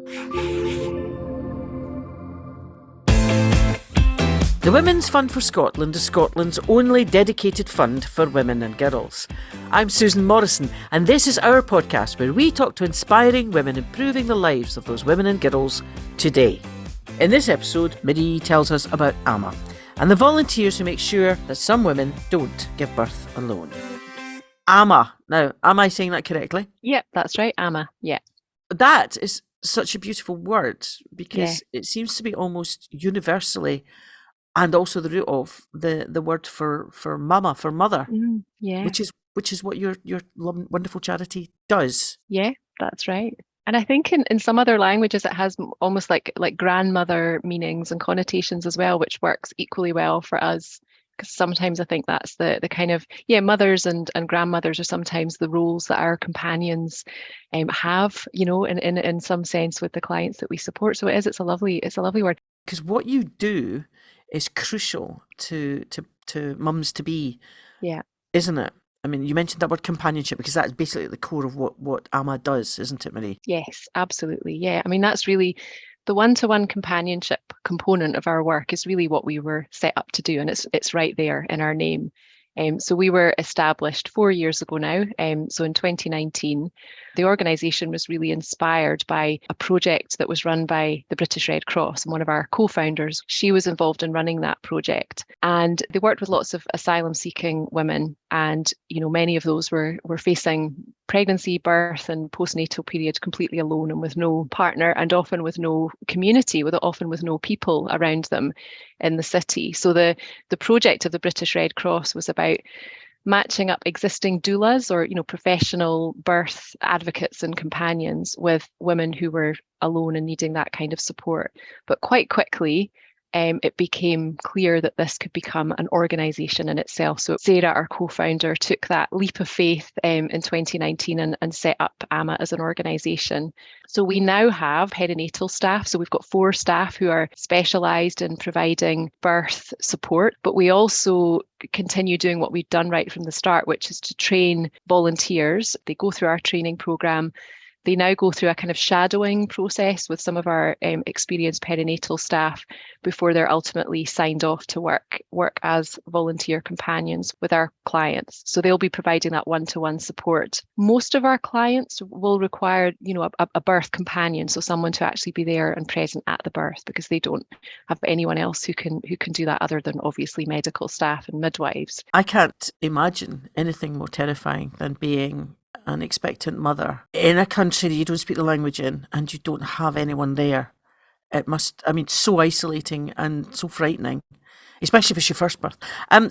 The Women's Fund for Scotland is Scotland's only dedicated fund for women and girls. I'm Susan Morrison, and this is our podcast where we talk to inspiring women improving the lives of those women and girls today. In this episode, Maree tells us about Amma and the volunteers who make sure that some women don't give birth alone. Amma. Now, am I saying that correctly? Yep, that's right, Amma. Yeah. That is such a beautiful word because it seems to be almost universally, and also the root of the word for mama, for mother, which is what your wonderful charity does. Yeah, that's right. And I think in some other languages it has almost like grandmother meanings and connotations as well, which works equally well for us. Because sometimes I think that's the kind of, mothers and grandmothers are sometimes the roles that our companions have, in some sense with the clients that we support. So it's a lovely word. Because what you do is crucial to mums to be, isn't it? I mean, you mentioned that word companionship because that's basically at the core of what Amma does, isn't it, Maree? Yes, absolutely. Yeah, I mean, that's really the one-to-one companionship component of our work is really what we were set up to do, and it's right there in our name. So we were established 4 years ago now. So in 2019, the organisation was really inspired by a project that was run by the British Red Cross, and one of our co-founders, she was involved in running that project. And they worked with lots of asylum-seeking women, and many of those were facing pregnancy, birth, and postnatal period completely alone and with no partner, and often with no community, often with no people around them in the city. So the project of the British Red Cross was about matching up existing doulas or professional birth advocates and companions with women who were alone and needing that kind of support. But quite quickly, it became clear that this could become an organisation in itself. So Sarah, our co-founder, took that leap of faith in 2019 and set up Amma as an organisation. So we now have perinatal staff. So we've got 4 staff who are specialised in providing birth support, but we also continue doing what we've done right from the start, which is to train volunteers. They go through our training programme. They now go through a kind of shadowing process with some of our experienced perinatal staff before they're ultimately signed off to work as volunteer companions with our clients. So they'll be providing that one-to-one support. Most of our clients will require, a birth companion, so someone to actually be there and present at the birth, because they don't have anyone else who can do that other than obviously medical staff and midwives. I can't imagine anything more terrifying than being an expectant mother in a country that you don't speak the language in and you don't have anyone there. It must, so isolating and so frightening, especially if it's your first birth.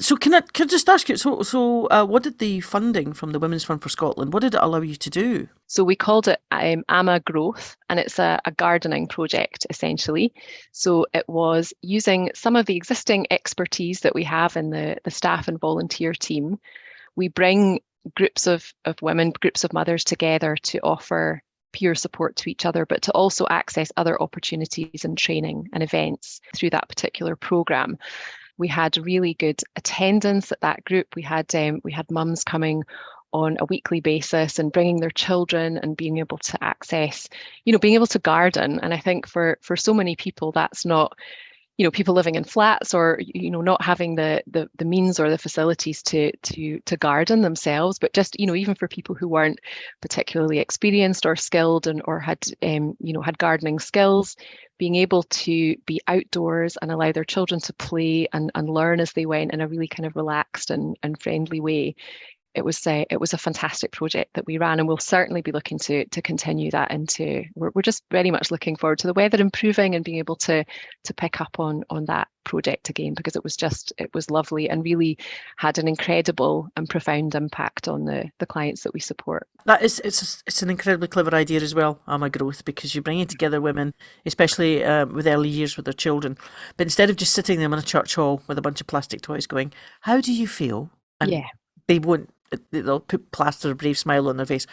So can I just ask you, so what did the funding from the Women's Fund for Scotland, what did it allow you to do? So we called it Amma Growth, and it's a gardening project, essentially. So it was using some of the existing expertise that we have in the staff and volunteer team. We bring groups of women, groups of mothers together to offer peer support to each other, but to also access other opportunities and training and events through that particular programme. We had really good attendance at that group. We had mums coming on a weekly basis and bringing their children and being able to access, being able to garden. And I think for so many people, that's not, people living in flats or, not having the means or the facilities to garden themselves, but just, even for people who weren't particularly experienced or skilled or had gardening skills, being able to be outdoors and allow their children to play and learn as they went in a really kind of relaxed and friendly way. It was a fantastic project that we ran, and we'll certainly be looking to continue that into. We're just very much looking forward to the weather improving and being able to pick up on that project again, because it was lovely and really had an incredible and profound impact on the clients that we support. It's an incredibly clever idea as well, Amma Growth, because you're bringing together women, especially with early years with their children, but instead of just sitting them in a church hall with a bunch of plastic toys going, how do you feel? And they'll put plaster a brave smile on their face.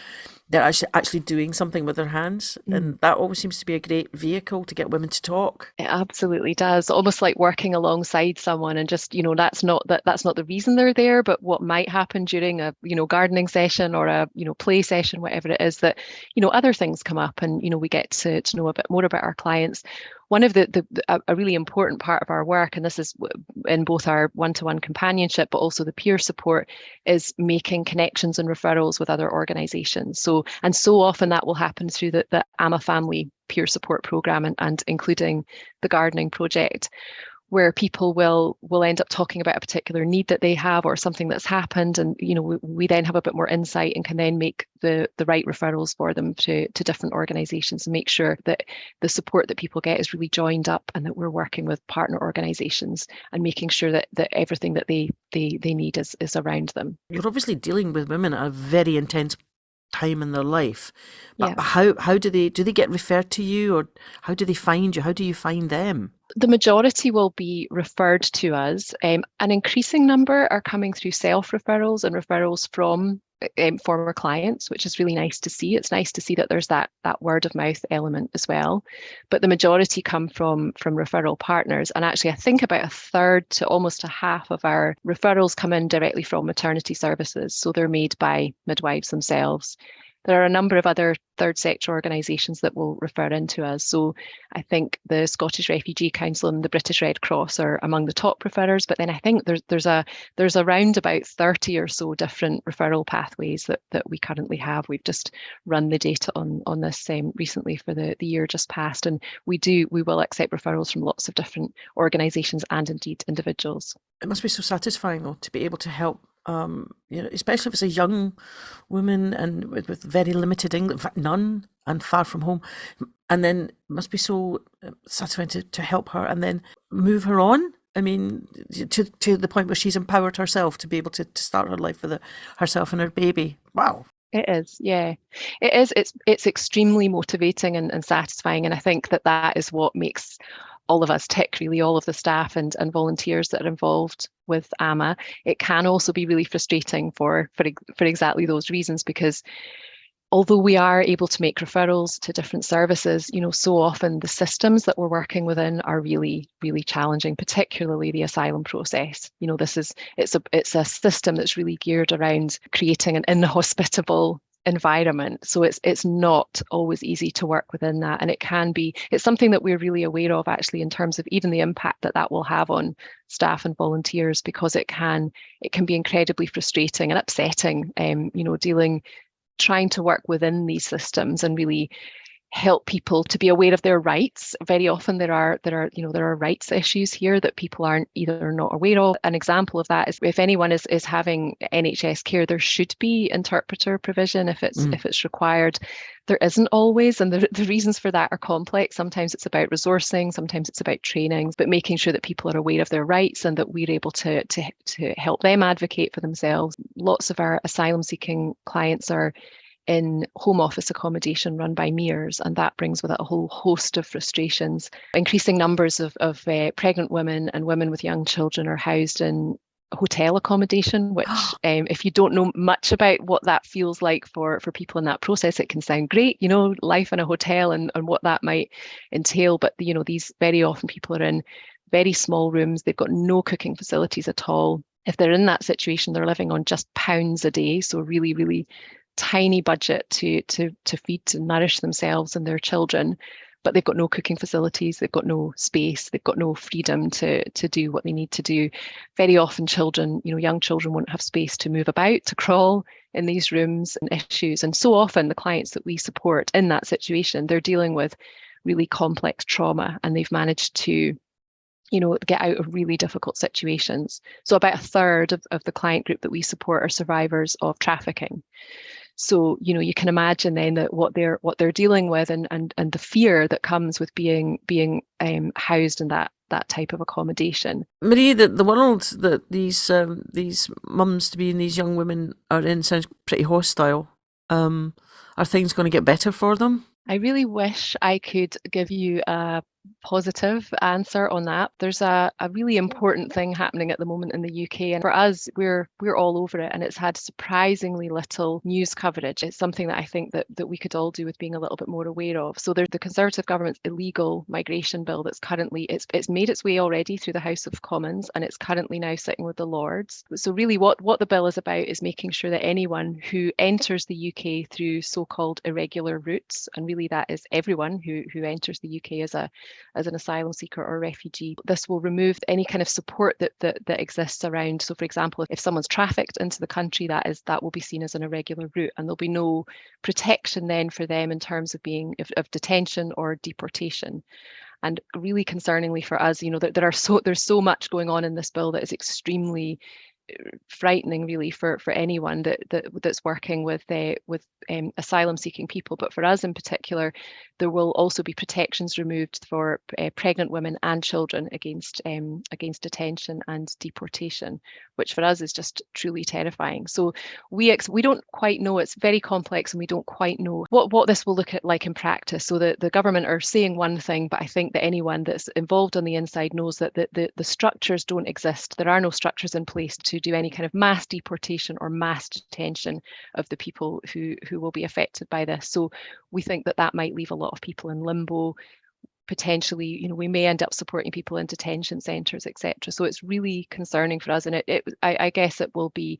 they're actually doing something with their hands. And that always seems to be a great vehicle to get women to talk. It absolutely does. Almost like working alongside someone and just, that's not the reason they're there, but what might happen during a, gardening session or a, play session, whatever it is that, other things come up and, we get to know a bit more about our clients. One of a really important part of our work, and this is in both our one-to-one companionship, but also the peer support, is making connections and referrals with other organisations. So often that will happen through the Amma family peer support program and including the gardening project, where people will end up talking about a particular need that they have or something that's happened, and we then have a bit more insight and can then make the right referrals for them to different organisations and make sure that the support that people get is really joined up and that we're working with partner organisations and making sure that everything that they need is around them. You're obviously dealing with women at a very intense time in their life, but Yeah. how do they get referred to you, or how do they find you? How do you find them? The majority will be referred to us. An increasing number are coming through self-referrals and referrals from former clients, which is really nice to see. It's nice to see that there's that word of mouth element as well. But the majority come from referral partners. And actually, I think about a third to almost a half of our referrals come in directly from maternity services. So they're made by midwives themselves. There are a number of other third sector organisations that will refer into us. So I think the Scottish Refugee Council and the British Red Cross are among the top referrers, but then I think there's around about 30 or so different referral pathways that we currently have. We've just run the data on this recently for the year just past, and we will accept referrals from lots of different organisations and indeed individuals. It must be so satisfying though to be able to help, especially if it's a young woman and with very limited English, in fact none, and far from home, and then it must be so satisfying to help her and then move her on. I mean, to the point where she's empowered herself to be able to start her life with herself and her baby. Wow. It is, yeah. It is. It's extremely motivating and satisfying, and I think that is what makes all of us tick, really, all of the staff and volunteers that are involved with Amma. It can also be really frustrating for exactly those reasons, because although we are able to make referrals to different services, so often the systems that we're working within are really, really challenging, particularly the asylum process. It's a system that's really geared around creating an inhospitable environment. So it's not always easy to work within that. And it's something that we're really aware of actually in terms of even the impact that will have on staff and volunteers, because it can be incredibly frustrating and upsetting, trying to work within these systems and really help people to be aware of their rights. Very often there are rights issues here that people aren't either not aware of. An example of that is if anyone is having NHS care, there should be interpreter provision if it's required. There isn't always, and the reasons for that are complex. Sometimes it's about resourcing, sometimes it's about training, but making sure that people are aware of their rights and that we're able to help them advocate for themselves. Lots of our asylum seeking clients are in home office accommodation run by MERS, and that brings with it a whole host of frustrations. Increasing numbers of pregnant women and women with young children are housed in hotel accommodation, which if you don't know much about what that feels like for people in that process, it can sound great, life in a hotel and what that might entail. But these very often people are in very small rooms. They've got no cooking facilities at all. If they're in that situation, they're living on just pounds a day, so really, really tiny budget to feed and nourish themselves and their children, but they've got no cooking facilities, they've got no space, they've got no freedom to do what they need to do. Very often children, young children won't have space to move about, to crawl in these rooms and issues. And so often the clients that we support in that situation, they're dealing with really complex trauma and they've managed to get out of really difficult situations. So about a third of the client group that we support are survivors of trafficking. So, you can imagine then that what they're dealing with and the fear that comes with being housed in that type of accommodation. Maree, the world that these mums to be and these young women are in sounds pretty hostile. Are things going to get better for them? I really wish I could give you a positive answer on that. There's a really important thing happening at the moment in the UK, and for us, we're all over it, and it's had surprisingly little news coverage. It's something that I think that we could all do with being a little bit more aware of. So there's the Conservative government's illegal migration bill that's currently it's made its way already through the House of Commons, and it's currently now sitting with the Lords. So really what the bill is about is making sure that anyone who enters the UK through so-called irregular routes, and really that is everyone who enters the UK as an asylum seeker or refugee. This will remove any kind of support that exists around. So for example, if someone's trafficked into the country, that will be seen as an irregular route, and there'll be no protection then for them in terms of being of detention or deportation. And really concerningly for us, there's so much going on in this bill that is extremely frightening, really, for anyone that's working with asylum seeking people. But for us in particular, there will also be protections removed for pregnant women and children against detention and deportation, which for us is just truly terrifying. So we don't quite know. It's very complex, and we don't quite know what this will look like in practice. So the government are saying one thing, but I think that anyone that's involved on the inside knows that the structures don't exist. There are no structures in place to do any kind of mass deportation or mass detention of the people who will be affected by this. So we think that might leave a lot of people in limbo. Potentially, we may end up supporting people in detention centres, etc. So it's really concerning for us, and I guess it will be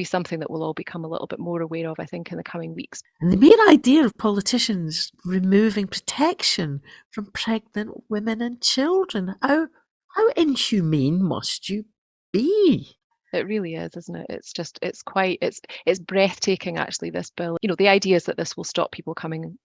something that we'll all become a little bit more aware of, I think, in the coming weeks. And the mere idea of politicians removing protection from pregnant women and children, how inhumane must you be? It really is, isn't it? It's breathtaking, actually, this bill. The idea is that this will stop people coming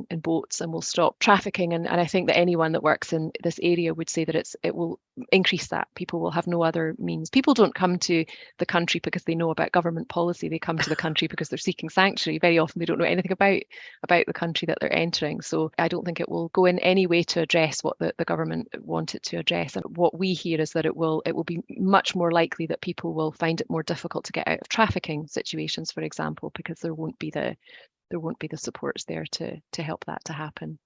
in boats and will stop trafficking. And I think that anyone that works in this area would say that it will increase that. People will have no other means. People don't come to the country because they know about government policy. They come to the country because they're seeking sanctuary. Very often they don't know anything about the country that they're entering. So I don't think it will go in any way to address what the government want it to address. And what we hear is that it will be much more likely that people will find it more difficult to get out of trafficking situations, for example, because there won't be the supports there to help that to happen.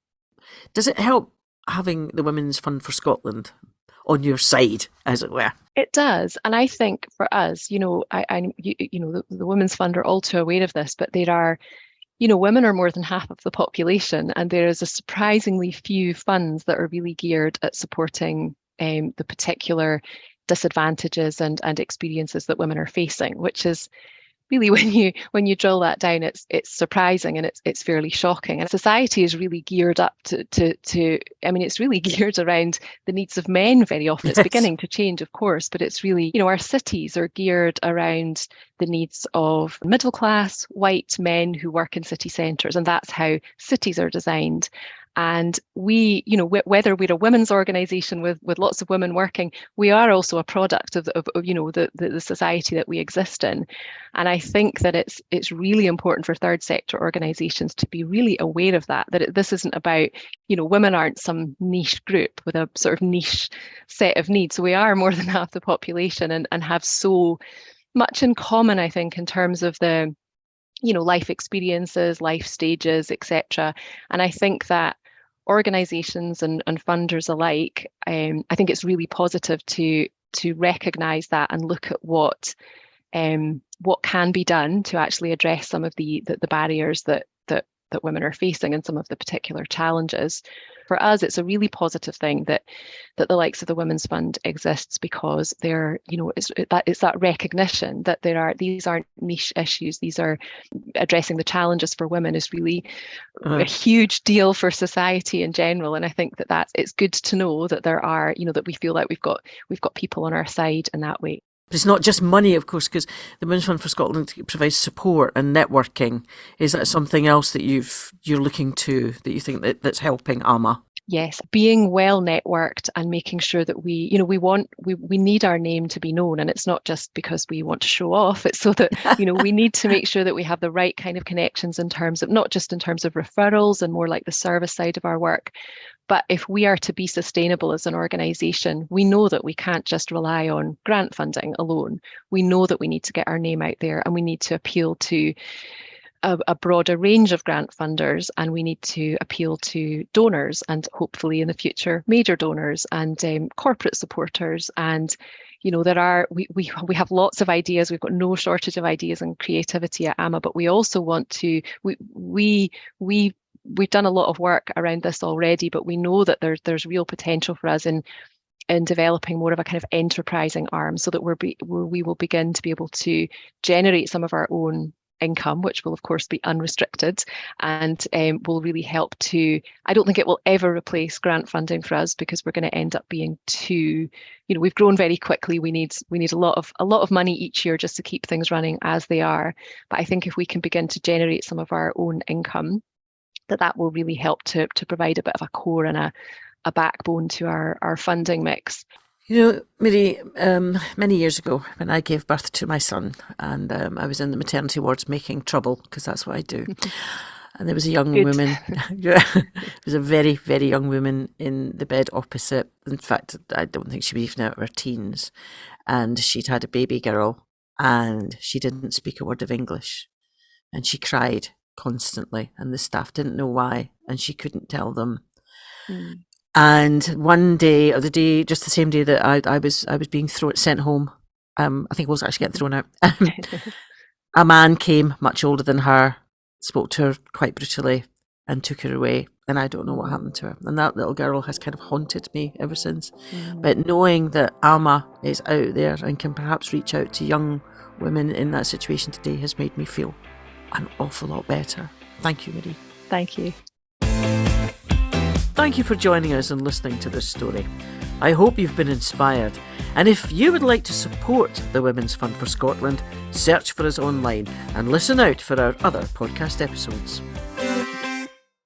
Does it help having the Women's Fund for Scotland on your side, as it were? It does, and I think for us, the Women's Fund are all too aware of this, but there are, women are more than half of the population, and there is a surprisingly few funds that are really geared at supporting the particular disadvantages and experiences that women are facing, which is really, when you drill that down, it's surprising, and it's fairly shocking. And society is really geared up to it's really geared around the needs of men very often. It's beginning to change, of course, but it's really, our cities are geared around the needs of middle class white men who work in city centres, and that's how cities are designed. And we, whether we're a women's organisation with lots of women working, we are also a product of the society that we exist in. And I think that it's really important for third sector organisations to be really aware of that this isn't about, women aren't some niche group with a sort of niche set of needs. So we are more than half the population and have so much in common, I think, in terms of the life experiences, life stages, etc. And I think that organisations and funders alike, I think it's really positive to recognise that and look at what can be done to actually address some of the barriers that women are facing and some of the particular challenges. For us, it's a really positive thing that the likes of the Women's Fund exists, because it's that recognition that these aren't niche issues. These are addressing the challenges for women is really a huge deal for society in general. And I think that it's good to know that there are, that we feel like we've got people on our side in that way. But it's not just money, of course, because the Women's Fund for Scotland provides support and networking. Is that something else that you're looking to, that you think that's helping Amma? Yes, being well networked and making sure that we need our name to be known, and it's not just because we want to show off. It's so that we need to make sure that we have the right kind of connections in terms of not just in terms of referrals and more like the service side of our work. But if we are to be sustainable as an organisation, we know that we can't just rely on grant funding alone. We know that we need to get our name out there, and we need to appeal to a broader range of grant funders, and we need to appeal to donors and hopefully in the future major donors and corporate supporters. And we have lots of ideas. We've got no shortage of ideas and creativity at Amma, but we also want to we've done a lot of work around this already, but we know that there's real potential for us in developing more of a kind of enterprising arm, so that we will begin to be able to generate some of our own income, which will of course be unrestricted, and will really help to, I don't think it will ever replace grant funding for us, because we're going to end up being too, we've grown very quickly. We need a lot of money each year just to keep things running as they are. But I think if we can begin to generate some of our own income, that will really help to provide a bit of a core and a backbone to our funding mix. Maree, many years ago when I gave birth to my son, and I was in the maternity wards making trouble, because that's what I do. And there was a young woman, there was a very, very young woman in the bed opposite. In fact, I don't think she was even out of her teens. And she'd had a baby girl, and she didn't speak a word of English. And she cried constantly, and the staff didn't know why, and she couldn't tell them. And one day, or just the same day that I was being sent home, I think I was actually getting thrown out. A man came, much older than her, spoke to her quite brutally, and took her away. And I don't know what happened to her. And that little girl has kind of haunted me ever since. But knowing that Amma is out there and can perhaps reach out to young women in that situation today has made me feel an awful lot better. Thank you, Maree. Thank you. Thank you for joining us and listening to this story. I hope you've been inspired. And if you would like to support the Women's Fund for Scotland, search for us online and listen out for our other podcast episodes.